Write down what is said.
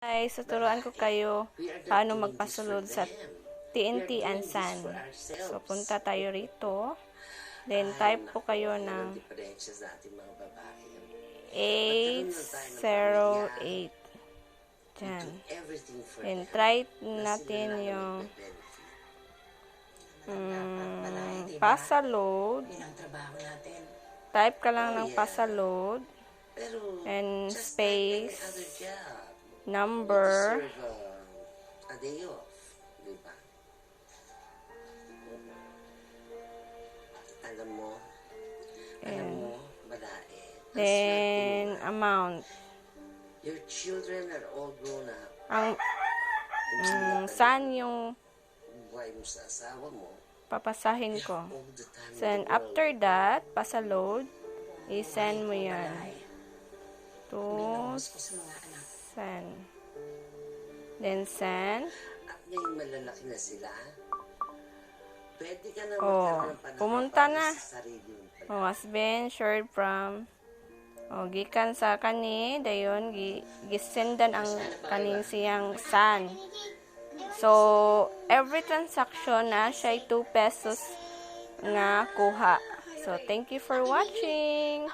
Guys, tuturuan ko kayo paano magpasulod sa TNT and Sun. So, punta tayo rito. Then, type po kayo ng 808. Diyan. Then, try natin yung pasaload. Type ka lang ng pasaload. And space. Number. Then, amount. Your children are all grown up. Saan yung Buhay mo sa asawa mo. papasahin ko. All the time. Then, after that, pasaload, i-send mo yan. To send. Then, send. At ngayon malalaki na sila. Pwede ka na Oh, pumunta na. sa sarili mo. Oh, has been shared from gikan sa kani dayon gisendan ang kaning siyang son. So every transaction na siya 2 pesos nga kuha. So thank you for watching.